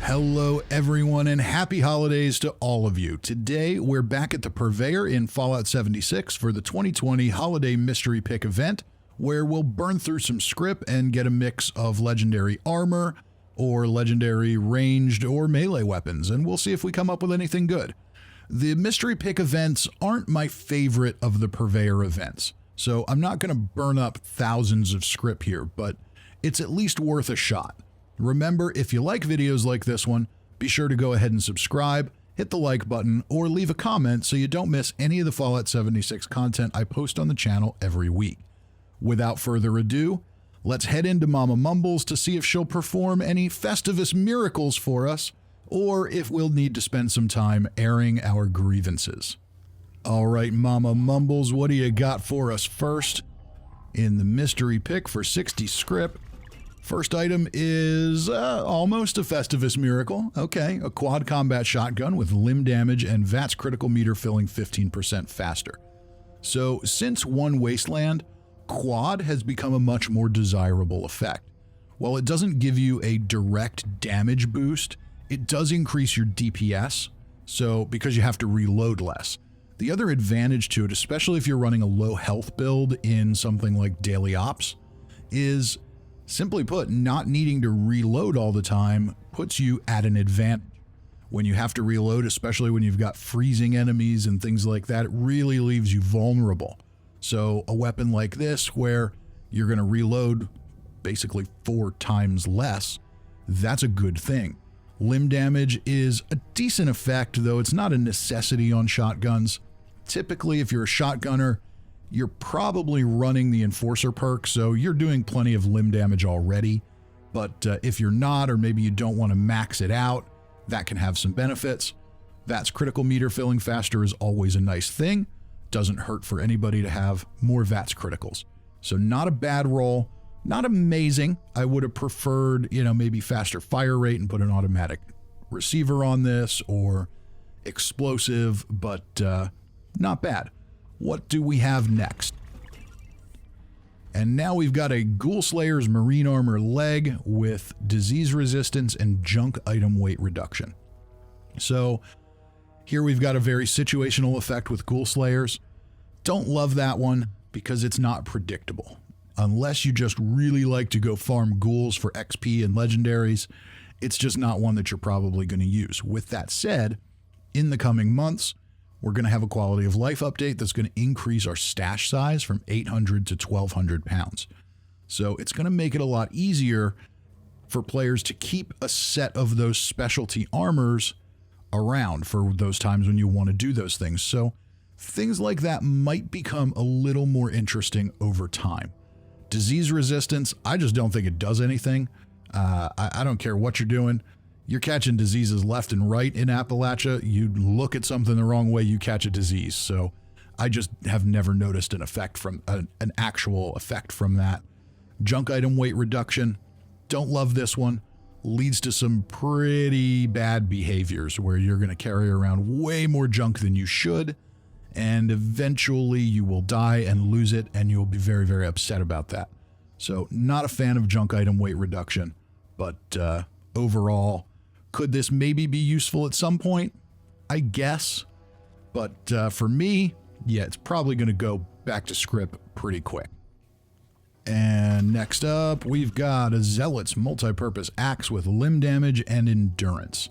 Hello everyone and happy holidays to all of you. Today we're back at the Purveyor in Fallout 76 for the 2020 Holiday Mystery Pick event, where we'll burn through some Scrip and get a mix of legendary armor or legendary ranged or melee weapons, and we'll see if we come up with anything good. The Mystery Pick events aren't my favorite of the Purveyor events, so I'm not going to burn up thousands of Scrip here, but it's at least worth a shot. Remember, if you like videos like this one, be sure to go ahead and subscribe, hit the like button, or leave a comment so you don't miss any of the Fallout 76 content I post on the channel every week. Without further ado, let's head into Mama Mumbles to see if she'll perform any Festivus Miracles for us, or if we'll need to spend some time airing our grievances. All right, Mama Mumbles, what do you got for us first? In the mystery pick for 60 Scrip, first item is almost a Festivus Miracle. Okay, a quad combat shotgun with limb damage and VATS critical meter filling 15% faster. So since One Wasteland, quad has become a much more desirable effect. While it doesn't give you a direct damage boost, it does increase your DPS, so because you have to reload less. The other advantage to it, especially if you're running a low health build in something like Daily Ops, is simply put, not needing to reload all the time puts you at an advantage. When you have to reload, especially when you've got freezing enemies and things like that, it really leaves you vulnerable. So a weapon like this, where you're going to reload basically 4 times less, that's a good thing. Limb damage is a decent effect, though it's not a necessity on shotguns. Typically, if you're a shotgunner, you're probably running the Enforcer perk, so you're doing plenty of limb damage already. But if you're not, or maybe you don't want to max it out, that can have some benefits. VATS critical meter filling faster is always a nice thing. Doesn't hurt for anybody to have more VATS criticals. So not a bad roll, not amazing. I would have preferred, maybe faster fire rate and put an automatic receiver on this, or explosive, but not bad. What do we have next? And now we've got a Ghoul Slayer's Marine Armor leg with disease resistance and junk item weight reduction. So here we've got a very situational effect with Ghoul Slayers. Don't love that one because it's not predictable. Unless you just really like to go farm ghouls for XP and legendaries, it's just not one that you're probably going to use. With that said, in the coming months, we're going to have a quality of life update that's going to increase our stash size from 800 to 1,200 pounds. So it's going to make it a lot easier for players to keep a set of those specialty armors around for those times when you want to do those things. So things like that might become a little more interesting over time. Disease resistance, I just don't think it does anything. I don't care what you're doing. You're catching diseases left and right in Appalachia. You look at something the wrong way, you catch a disease. So I just have never noticed an effect from an actual effect from that. Junk item weight reduction. Don't love this one. Leads to some pretty bad behaviors where you're going to carry around way more junk than you should. And eventually you will die and lose it, and you'll be very, very upset about that. So not a fan of junk item weight reduction, but overall, could this maybe be useful at some point? I guess. But for me, yeah, it's probably going to go back to Scrip pretty quick. And next up, we've got a Zealot's multi-purpose axe with limb damage and endurance.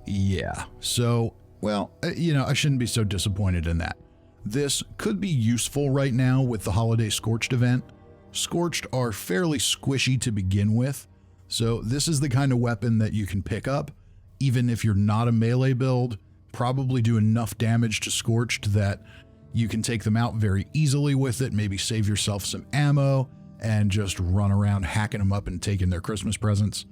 Yeah, so, well, I shouldn't be so disappointed in that. This could be useful right now with the Holiday Scorched event. Scorched are fairly squishy to begin with, so this is the kind of weapon that you can pick up, even if you're not a melee build, probably do enough damage to Scorched that you can take them out very easily with it, maybe save yourself some ammo, and just run around hacking them up and taking their Christmas presents.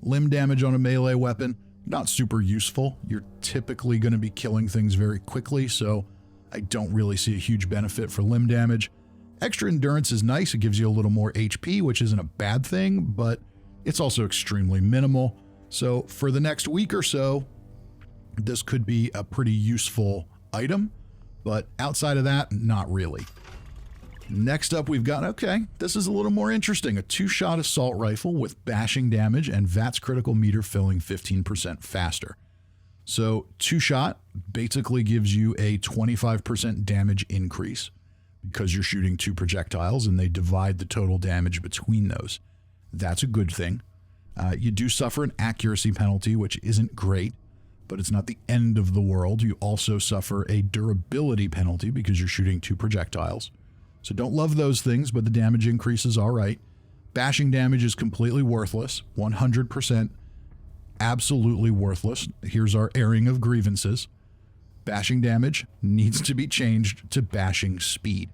Limb damage on a melee weapon, not super useful. You're typically going to be killing things very quickly, so I don't really see a huge benefit for limb damage. Extra endurance is nice. It gives you a little more HP, which isn't a bad thing, but it's also extremely minimal. So for the next week or so, this could be a pretty useful item, but outside of that, not really. Next up, we've got, okay, this is a little more interesting. A 2-shot assault rifle with bashing damage and VATS critical meter filling 15% faster. So 2-shot basically gives you a 25% damage increase because you're shooting 2 projectiles and they divide the total damage between those. That's a good thing. You do suffer an accuracy penalty, which isn't great, but it's not the end of the world. You also suffer a durability penalty because you're shooting 2 projectiles. So don't love those things, but the damage increase is all right. Bashing damage is completely worthless, 100% absolutely worthless. Here's our airing of grievances. Bashing damage needs to be changed to bashing speed.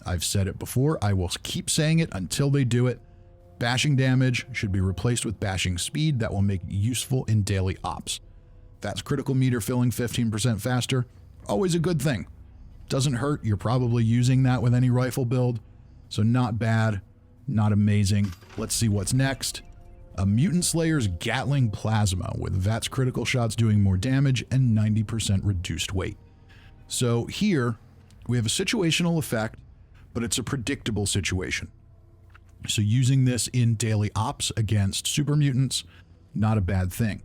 I've said it before. I will keep saying it until they do it. Bashing damage should be replaced with bashing speed. That will make it useful in daily ops. That's critical meter filling 15% faster. Always a good thing. Doesn't hurt. You're probably using that with any rifle build. So not bad, not amazing. Let's see what's next. A Mutant Slayer's Gatling Plasma with VATS critical shots doing more damage and 90% reduced weight. So here we have a situational effect, but it's a predictable situation. So using this in daily ops against super mutants, not a bad thing.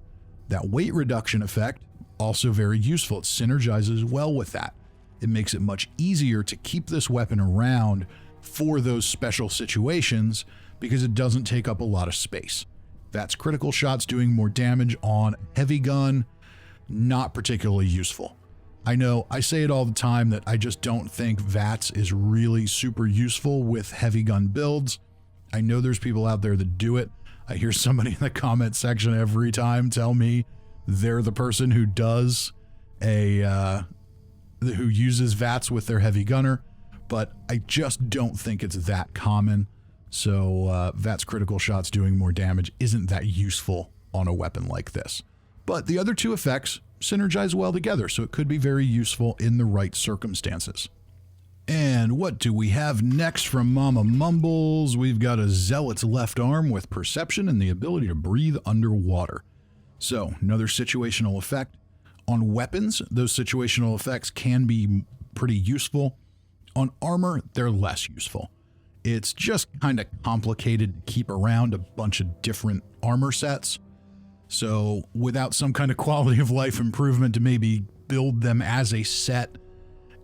That weight reduction effect, also very useful. It synergizes well with that. It makes it much easier to keep this weapon around for those special situations because it doesn't take up a lot of space. That's critical shots doing more damage on heavy gun, not particularly useful. I know I say it all the time that I just don't think VATS is really super useful with heavy gun builds. I know there's people out there that do it. I hear somebody in the comment section every time tell me they're the person who does who uses VATS with their heavy gunner, but I just don't think it's that common. So VATS critical shots doing more damage isn't that useful on a weapon like this. But the other 2 effects synergize well together, so it could be very useful in the right circumstances. And what do we have next from Mama Mumbles? We've got a Zealot's left arm with perception and the ability to breathe underwater. So another situational effect. On weapons, those situational effects can be pretty useful. On armor, they're less useful. It's just kind of complicated to keep around a bunch of different armor sets. So without some kind of quality of life improvement to maybe build them as a set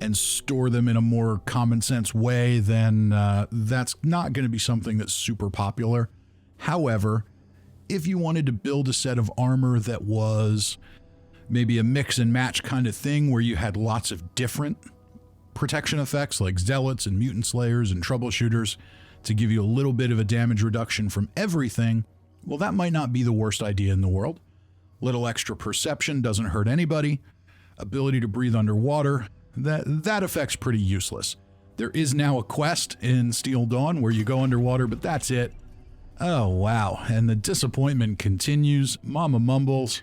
and store them in a more common sense way, then that's not going to be something that's super popular. However, if you wanted to build a set of armor that was maybe a mix and match kind of thing where you had lots of different protection effects like Zealots and Mutant Slayers and Troubleshooters to give you a little bit of a damage reduction from everything, well, that might not be the worst idea in the world. Little extra perception doesn't hurt anybody. Ability to breathe underwater, that effect's pretty useless. There is now a quest in Steel Dawn where you go underwater, but that's it. Oh, wow. And the disappointment continues. Mama Mumbles.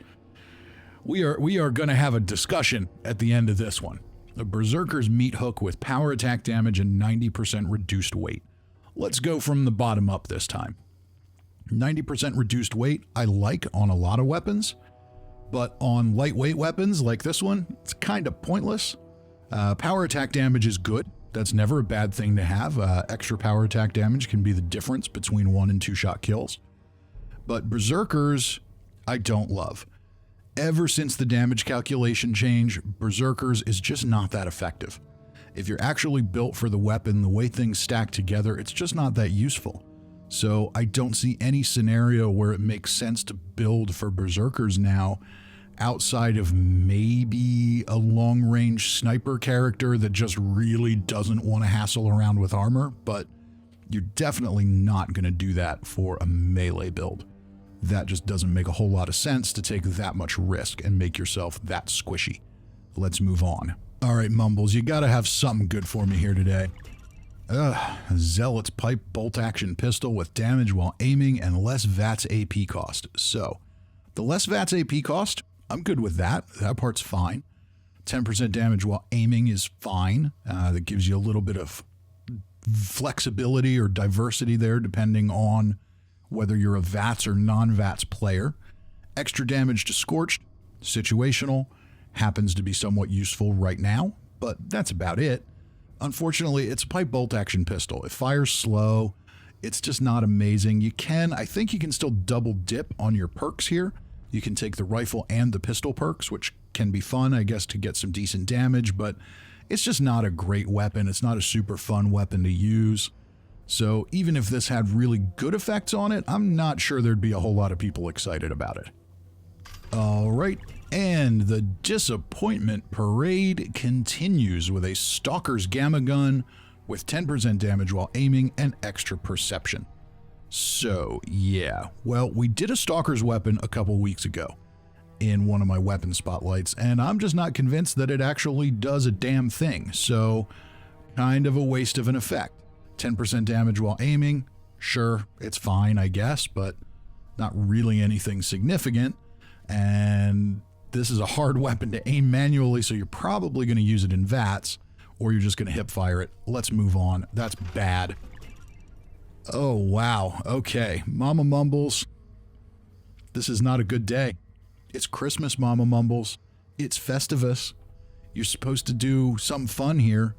We are going to have a discussion at the end of this one. A Berserker's meat hook with power attack damage and 90% reduced weight. Let's go from the bottom up this time. 90% reduced weight I like on a lot of weapons, but on lightweight weapons like this one, it's kind of pointless. Power attack damage is good. That's never a bad thing to have. Extra power attack damage can be the difference between 1 and 2 shot kills. But Berserkers, I don't love. Ever since the damage calculation change, Berserkers is just not that effective. If you're actually built for the weapon, the way things stack together, it's just not that useful. So I don't see any scenario where it makes sense to build for Berserkers now, outside of maybe a long-range sniper character that just really doesn't want to hassle around with armor, but you're definitely not going to do that for a melee build. That just doesn't make a whole lot of sense to take that much risk and make yourself that squishy. Let's move on. All right, Mumbles, you gotta have something good for me here today. Zealot's pipe bolt-action pistol with damage while aiming and less VATS AP cost. So, the less VATS AP cost, I'm good with that. That part's fine. 10% damage while aiming is fine. That gives you a little bit of flexibility or diversity there, depending on whether you're a VATS or non-VATS player. Extra damage to Scorched, situational, happens to be somewhat useful right now, but that's about it. Unfortunately, it's a pipe bolt action pistol. It fires slow. It's just not amazing. I think you can still double dip on your perks here. You can take the rifle and the pistol perks, which can be fun, I guess, to get some decent damage, but it's just not a great weapon. It's not a super fun weapon to use. So even if this had really good effects on it, I'm not sure there'd be a whole lot of people excited about it. All right, and the disappointment parade continues with a Stalker's Gamma Gun with 10% damage while aiming and extra perception. So, yeah, well, we did a Stalker's weapon a couple weeks ago in one of my weapon spotlights, and I'm just not convinced that it actually does a damn thing, so kind of a waste of an effect. 10% damage while aiming, sure, it's fine, I guess, but not really anything significant, and this is a hard weapon to aim manually, so you're probably going to use it in VATS, or you're just going to hip fire it. Let's move on. That's bad. Oh, wow. Okay. Mama Mumbles. This is not a good day. It's Christmas, Mama Mumbles. It's Festivus. You're supposed to do something fun here.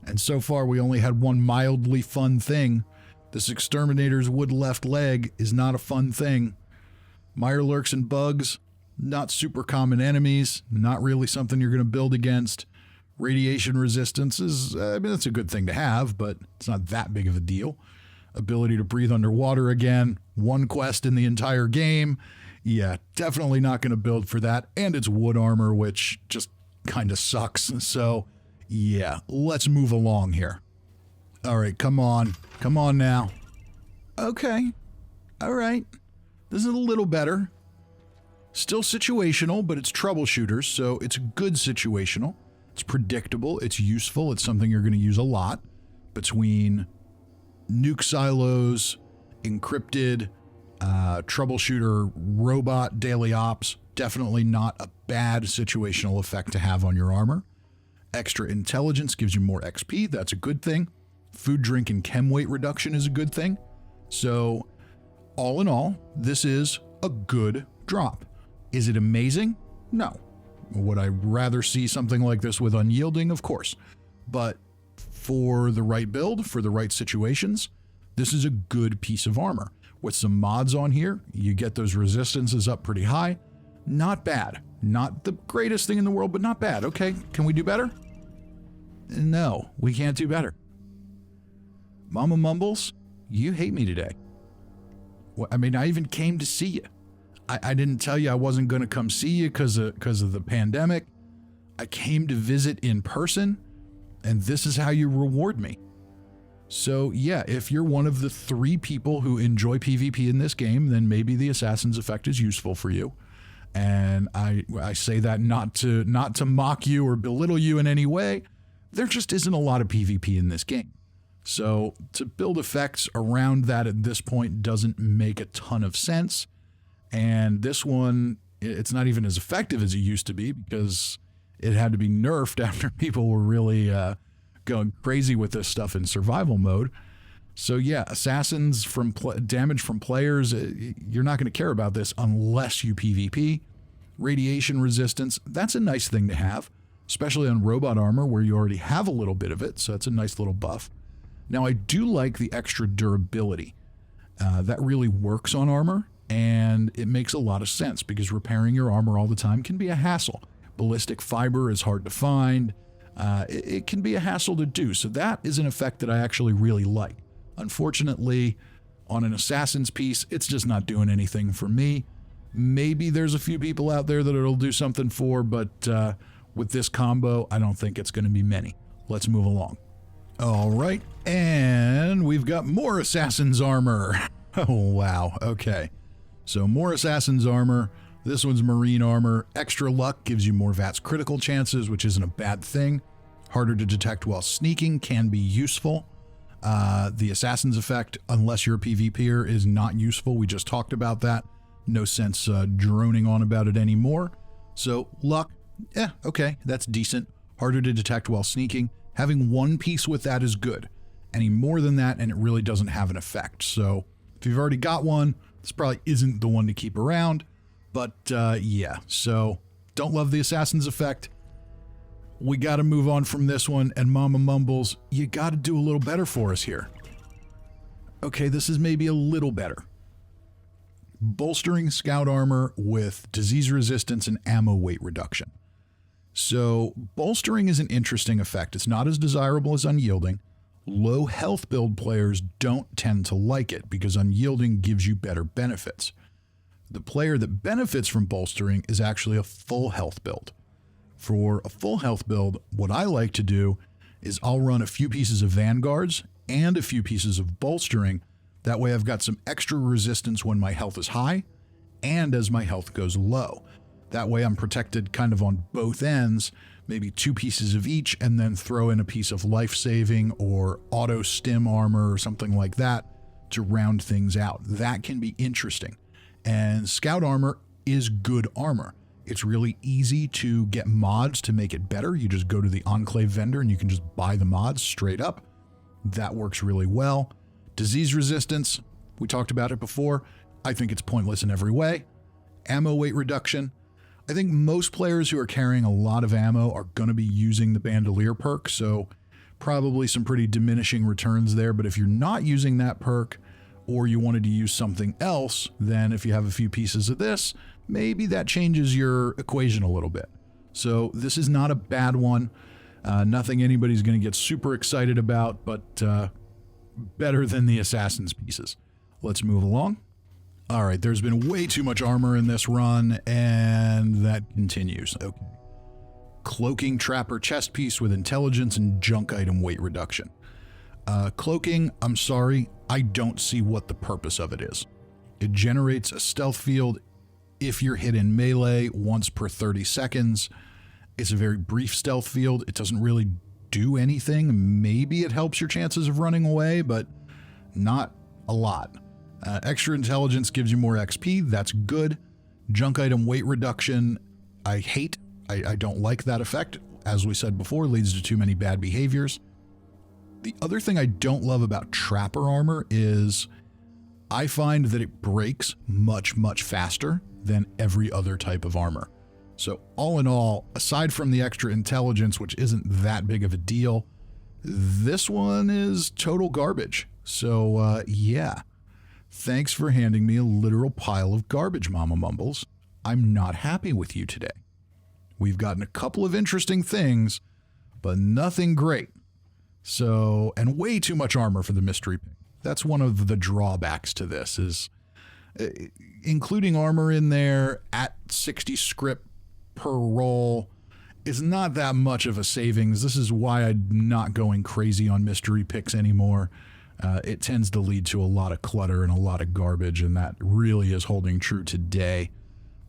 And so far, we only had one mildly fun thing. This exterminator's wood left leg is not a fun thing. Mirelurks and bugs, not super common enemies. Not really something you're going to build against. Radiation resistance is, that's a good thing to have, but it's not that big of a deal. Ability to breathe underwater again. One quest in the entire game. Yeah, definitely not going to build for that. And it's wood armor, which just kind of sucks. So, yeah, let's move along here. All right, come on. Come on now. Okay. All right. This is a little better. Still situational, but it's troubleshooters, so it's good situational. It's predictable. It's useful. It's something you're going to use a lot between nuke silos, encrypted, troubleshooter, robot, daily ops. Definitely not a bad situational effect to have on your armor. Extra intelligence gives you more XP. That's a good thing. Food, drink, and chem weight reduction is a good thing. So, all in all, this is a good drop. Is it amazing? No. Would I rather see something like this with unyielding? Of course. But for the right build, for the right situations, this is a good piece of armor. With some mods on here, you get those resistances up pretty high. Not bad. Not the greatest thing in the world, but not bad. Okay, can we do better? No, we can't do better. Mama Mumbles, you hate me today. I mean, I even came to see you. I didn't tell you I wasn't going to come see you because of the pandemic. I came to visit in person, and this is how you reward me. So yeah, if you're one of the 3 people who enjoy PvP in this game, then maybe the Assassin's Effect is useful for you. And I say that not to mock you or belittle you in any way. There just isn't a lot of PvP in this game. So to build effects around that at this point doesn't make a ton of sense. And this one, it's not even as effective as it used to be because it had to be nerfed after people were really going crazy with this stuff in survival mode. So yeah, assassins from damage from players, you're not going to care about this unless you PvP. Radiation resistance, that's a nice thing to have, especially on robot armor where you already have a little bit of it, so it's a nice little buff. Now I do like the extra durability. That really works on armor. And it makes a lot of sense because repairing your armor all the time can be a hassle. Ballistic fiber is hard to find. It can be a hassle to do. So that is an effect that I actually really like. Unfortunately, on an assassin's piece, it's just not doing anything for me. Maybe there's a few people out there that it'll do something for, but with this combo, I don't think it's going to be many. Let's move along. All right, and we've got more assassin's armor. Oh, wow. Okay. So more Assassin's armor. This one's Marine armor. Extra luck gives you more VATS critical chances, which isn't a bad thing. Harder to detect while sneaking can be useful. The Assassin's effect, unless you're a PvPer, is not useful. We just talked about that. No sense droning on about it anymore. So luck, okay, that's decent. Harder to detect while sneaking. Having one piece with that is good. Any more than that, and it really doesn't have an effect. So if you've already got one, this probably isn't the one to keep around, but yeah, so don't love the Assassin's effect. we got to move on from this one, and Mama Mumbles, you got to do a little better for us here. Okay, this is maybe a little better. Bolstering scout armor with disease resistance and ammo weight reduction. So bolstering is an interesting effect. It's not as desirable as unyielding. Low health build players don't tend to like it because unyielding gives you better benefits. The player that benefits from bolstering is actually a full health build. For a full health build, what I like to do is I'll run a few pieces of vanguards and a few pieces of bolstering. That way I've got some extra resistance when my health is high and as my health goes low. That way I'm protected kind of on both ends, maybe 2 pieces of each, and then throw in a piece of life-saving or auto-stim armor or something like that to round things out. That can be interesting. And scout armor is good armor. It's really easy to get mods to make it better. You just go to the Enclave vendor and you can just buy the mods straight up. That works really well. Disease resistance, we talked about it before. I think it's pointless in every way. Ammo weight reduction. I think most players who are carrying a lot of ammo are going to be using the bandolier perk, so probably some pretty diminishing returns there. But if you're not using that perk, or you wanted to use something else, then if you have a few pieces of this, maybe that changes your equation a little bit. So this is not a bad one. Nothing anybody's going to get super excited about, but better than the Assassin's pieces. Let's move along. All right, there's been way too much armor in this run, and that continues. Okay. Cloaking Trapper chest piece with intelligence and junk item weight reduction. Cloaking, I'm sorry, I don't see what the purpose of it is. It generates a stealth field if you're hit in melee once per 30 seconds. It's a very brief stealth field. It doesn't really do anything. Maybe it helps your chances of running away, but not a lot. Extra intelligence gives you more XP. That's good. Junk item weight reduction, I hate. I don't like that effect. As we said before, leads to too many bad behaviors. The other thing I don't love about Trapper armor is I find that it breaks much, much faster than every other type of armor. So all in all, aside from the extra intelligence, which isn't that big of a deal, this one is total garbage. So yeah, thanks for handing me a literal pile of garbage, Mama Mumbles. I'm not happy with you today. We've gotten a couple of interesting things, but nothing great. So, and way too much armor for the mystery pick. That's one of the drawbacks to this, is including armor in there at 60 script per roll is not that much of a savings. This is why I'm not going crazy on mystery picks anymore. It tends to lead to a lot of clutter and a lot of garbage, and that really is holding true today.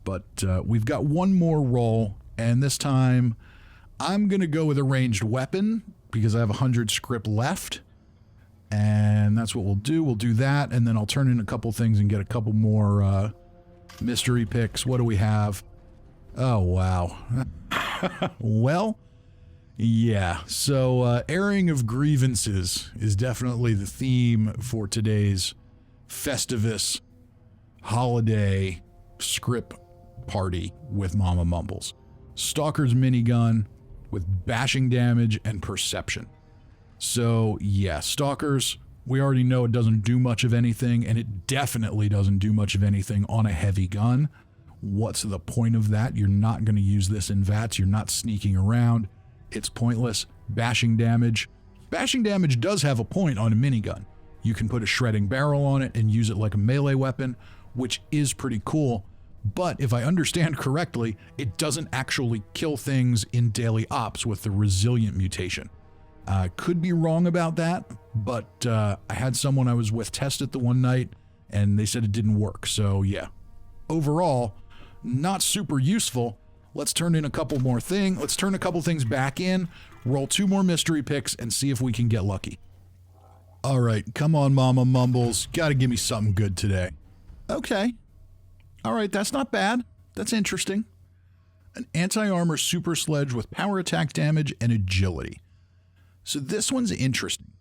But we've got one more roll, and this time I'm going to go with a ranged weapon because I have 100 script left, and that's what we'll do. We'll do that, and then I'll turn in a couple things and get a couple more mystery picks. What do we have? Oh, wow. Well, yeah. So airing of grievances is definitely the theme for today's Festivus holiday Scrip party with Mama Mumbles. Stalker's minigun with bashing damage and perception. So yeah, Stalkers, we already know it doesn't do much of anything, and it definitely doesn't do much of anything on a heavy gun. What's the point of that? You're not going to use this in VATS. You're not sneaking around. It's pointless. Bashing damage. Bashing damage does have a point on a minigun. You can put a shredding barrel on it and use it like a melee weapon, which is pretty cool. But if I understand correctly, it doesn't actually kill things in daily ops with the resilient mutation. Could be wrong about that, but I had someone I was with test it the one night, and they said it didn't work. So yeah, overall, not super useful. Let's turn in a couple more things. Let's turn a couple things back in, roll 2 more mystery picks, and see if we can get lucky. All right, come on, Mama Mumbles. Gotta give me something good today. Okay. All right, that's not bad. That's interesting. An anti-armor super sledge with power attack damage and agility. So this one's interesting.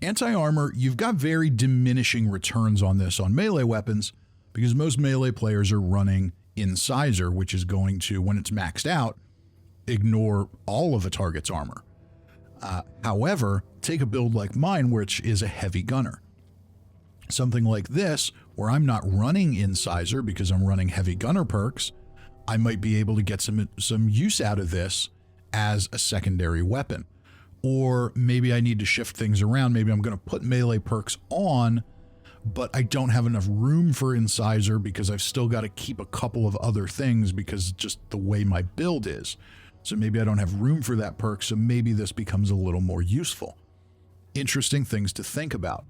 Anti-armor, you've got very diminishing returns on this on melee weapons because most melee players are running Incisor, which is going to, when it's maxed out, ignore all of a target's armor. However, take a build like mine, which is a heavy gunner. Something like this, where I'm not running Incisor because I'm running heavy gunner perks, I might be able to get some use out of this as a secondary weapon. Or maybe I need to shift things around. Maybe I'm going to put melee perks on, but I don't have enough room for Incisor because I've still got to keep a couple of other things because just the way my build is. So maybe I don't have room for that perk, so maybe this becomes a little more useful. Interesting things to think about.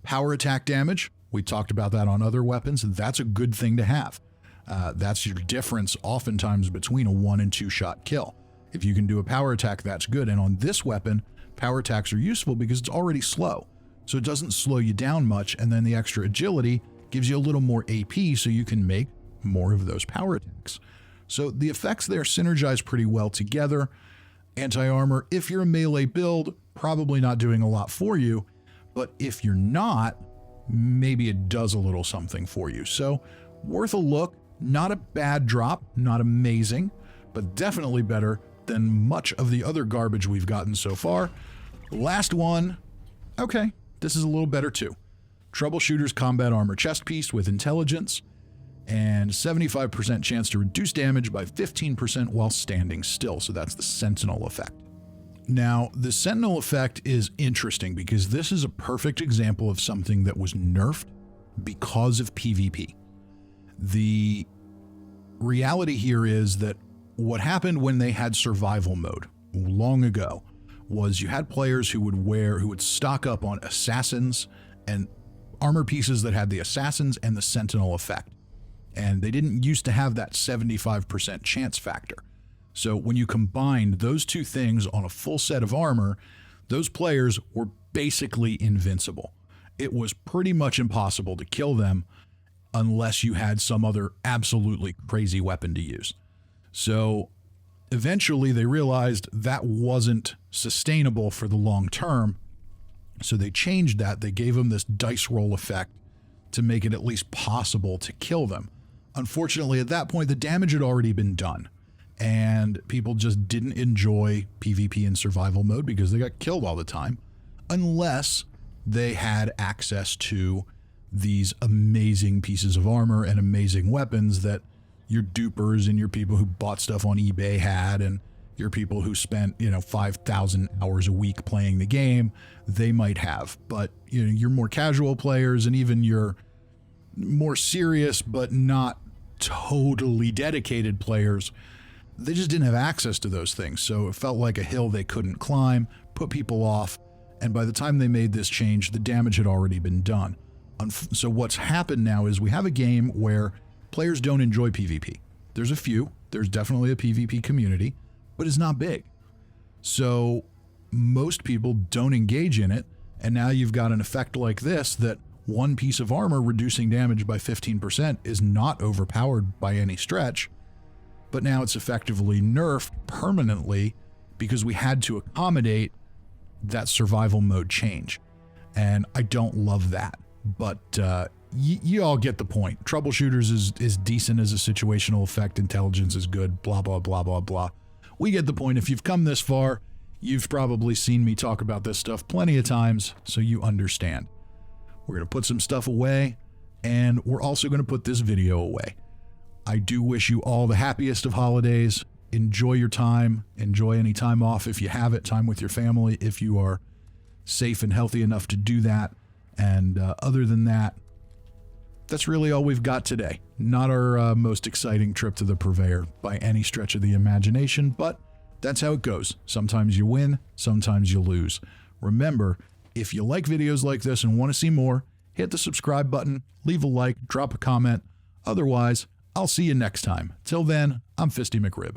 Power attack damage, we talked about that on other weapons. That's a good thing to have. That's your difference oftentimes between a 1 and 2 shot kill. If you can do a power attack, that's good. And on this weapon, power attacks are useful because it's already slow. So it doesn't slow you down much, and then the extra agility gives you a little more AP so you can make more of those power attacks. So the effects there synergize pretty well together. Anti-armor, if you're a melee build, probably not doing a lot for you, but if you're not, maybe it does a little something for you. So worth a look. Not a bad drop, not amazing, but definitely better than much of the other garbage we've gotten so far. Last one. Okay, this is a little better too. Troubleshooter's combat armor chest piece with intelligence and 75% chance to reduce damage by 15% while standing still. So that's the Sentinel effect. Now, the Sentinel effect is interesting because this is a perfect example of something that was nerfed because of PvP. The reality here is that what happened when they had survival mode long ago was you had players who would stock up on assassins and armor pieces that had the assassins and the Sentinel effect. And they didn't used to have that 75% chance factor. So when you combined those two things on a full set of armor, those players were basically invincible. It was pretty much impossible to kill them unless you had some other absolutely crazy weapon to use. So eventually they realized that wasn't sustainable for the long term. So they changed that. They gave them this dice roll effect to make it at least possible to kill them. Unfortunately, at that point, the damage had already been done. And people just didn't enjoy PvP in survival mode because they got killed all the time, unless they had access to these amazing pieces of armor and amazing weapons that your dupers and your people who bought stuff on eBay had, and your people who spent, 5,000 hours a week playing the game, they might have. But, your more casual players and even your more serious but not totally dedicated players, they just didn't have access to those things. So it felt like a hill they couldn't climb, put people off. And by the time they made this change, the damage had already been done. So what's happened now is we have a game where players don't enjoy PvP. There's a few. There's definitely a PvP community, but it's not big. So most people don't engage in it. And now you've got an effect like this that one piece of armor reducing damage by 15% is not overpowered by any stretch. But now it's effectively nerfed permanently because we had to accommodate that survival mode change. And I don't love that. But you all get the point. Troubleshooters is decent as a situational effect. Intelligence is good. Blah, blah, blah, blah, blah. We get the point. If you've come this far, you've probably seen me talk about this stuff plenty of times, so you understand. We're going to put some stuff away, and we're also going to put this video away. I do wish you all the happiest of holidays. Enjoy your time. Enjoy any time off if you have it, time with your family, if you are safe and healthy enough to do that. And other than that, that's really all we've got today. Not our most exciting trip to the Purveyor by any stretch of the imagination, but that's how it goes. Sometimes you win, sometimes you lose. Remember, if you like videos like this and want to see more, hit the subscribe button, leave a like, drop a comment. Otherwise, I'll see you next time. Till then, I'm Fisty McRib.